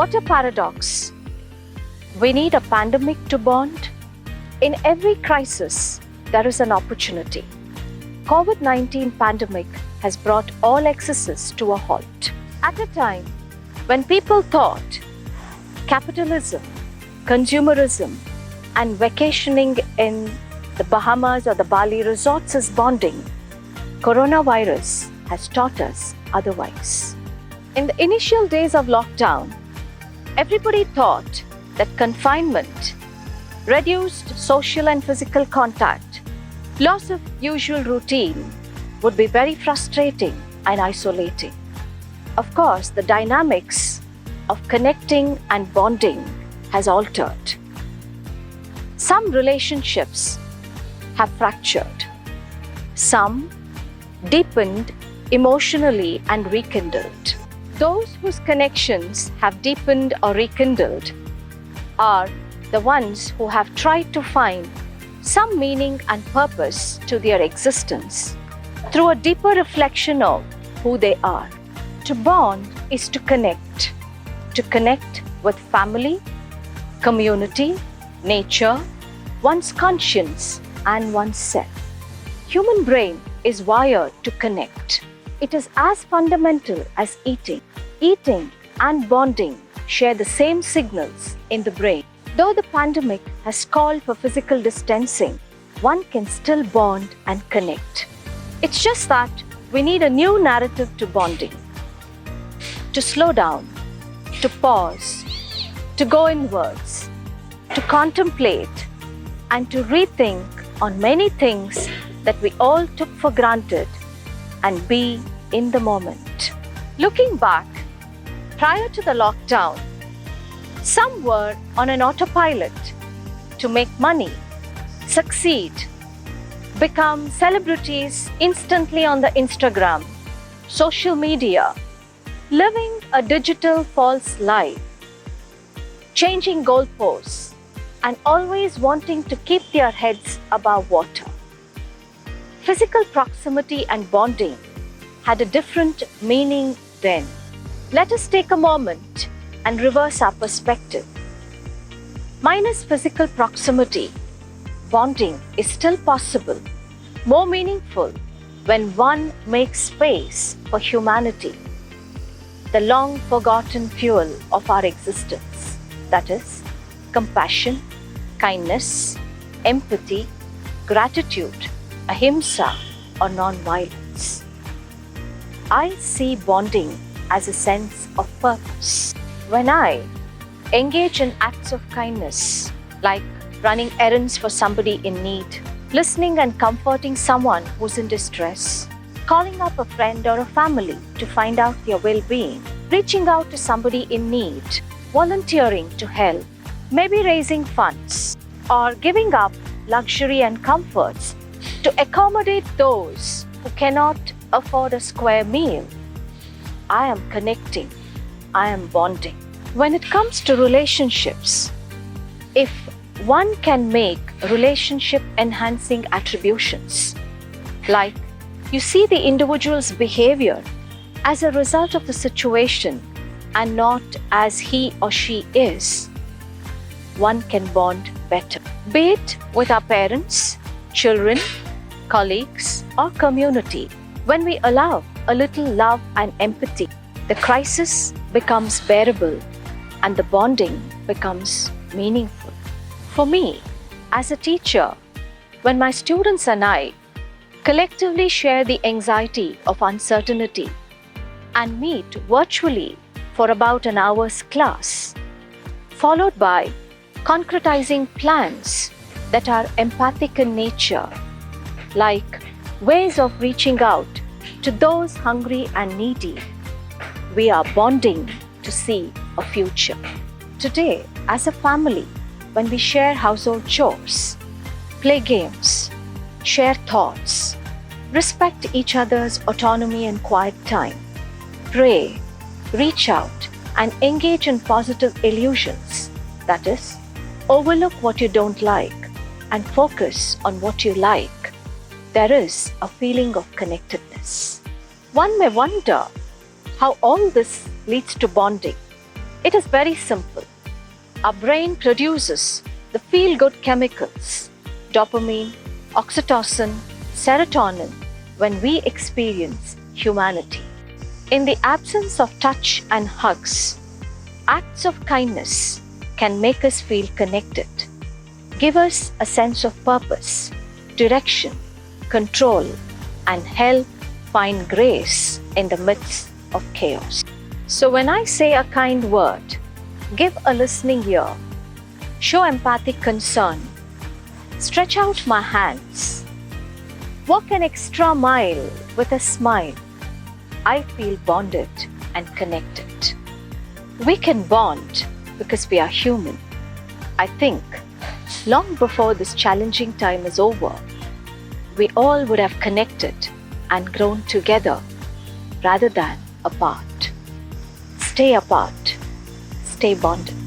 What a paradox. We need a pandemic to bond. In every crisis, there is an opportunity. COVID-19 pandemic has brought all excesses to a halt. At a time when people thought capitalism, consumerism, and vacationing in the Bahamas or the Bali resorts is bonding, coronavirus has taught us otherwise. In the initial days of lockdown, everybody thought that confinement, reduced social and physical contact, loss of usual routine would be very frustrating and isolating. Of course, the dynamics of connecting and bonding has altered. Some relationships have fractured. Some deepened emotionally and rekindled. Those whose connections have deepened or rekindled are the ones who have tried to find some meaning and purpose to their existence through a deeper reflection of who they are. To bond is to connect with family, community, nature, one's conscience, and oneself. Human brain is wired to connect. It is as fundamental as eating. Eating and bonding share the same signals in the brain. Though the pandemic has called for physical distancing, one can still bond and connect. It's just that we need a new narrative to bonding. To slow down, to pause, to go inwards, to contemplate, and to rethink on many things that we all took for granted and be in the moment. Looking back, prior to the lockdown, some were on an autopilot to make money, succeed, become celebrities instantly on the Instagram, social media, living a digital false life, changing goalposts, and always wanting to keep their heads above water. Physical proximity and bonding had a different meaning then. Let us take a moment and reverse our perspective. Minus physical proximity, bonding is still possible, more meaningful when one makes space for humanity, the long forgotten fuel of our existence, that is, compassion, kindness, empathy, gratitude, ahimsa, or non-violence. I see bonding as a sense of purpose. When I engage in acts of kindness, like running errands for somebody in need, listening and comforting someone who's in distress, calling up a friend or a family to find out their well-being, reaching out to somebody in need, volunteering to help, maybe raising funds, or giving up luxury and comforts to accommodate those who cannot afford a square meal, I am connecting, I am bonding. When it comes to relationships, if one can make relationship enhancing attributions, like you see the individual's behavior as a result of the situation and not as he or she is, one can bond better. Be it with our parents, children, colleagues, or community, when we allow a little love and empathy, the crisis becomes bearable and the bonding becomes meaningful. For me, as a teacher, when my students and I collectively share the anxiety of uncertainty and meet virtually for about an hour's class, followed by concretizing plans that are empathic in nature, like ways of reaching out to those hungry and needy, we are bonding to see a future. Today, as a family, when we share household chores, play games, share thoughts, respect each other's autonomy and quiet time, pray, reach out, and engage in positive illusions, that is, overlook what you don't like and focus on what you like, there is a feeling of connectedness. One may wonder how all this leads to bonding. It is very simple. Our brain produces the feel-good chemicals, dopamine, oxytocin, serotonin, when we experience humanity. In the absence of touch and hugs, acts of kindness can make us feel connected, give us a sense of purpose, direction, control, and help find grace in the midst of chaos. So when I say a kind word, give a listening ear, show empathic concern, stretch out my hands, walk an extra mile with a smile, I feel bonded and connected. We can bond because we are human. I think long before this challenging time is over, we all would have connected and grown together rather than apart. Stay apart, stay bonded.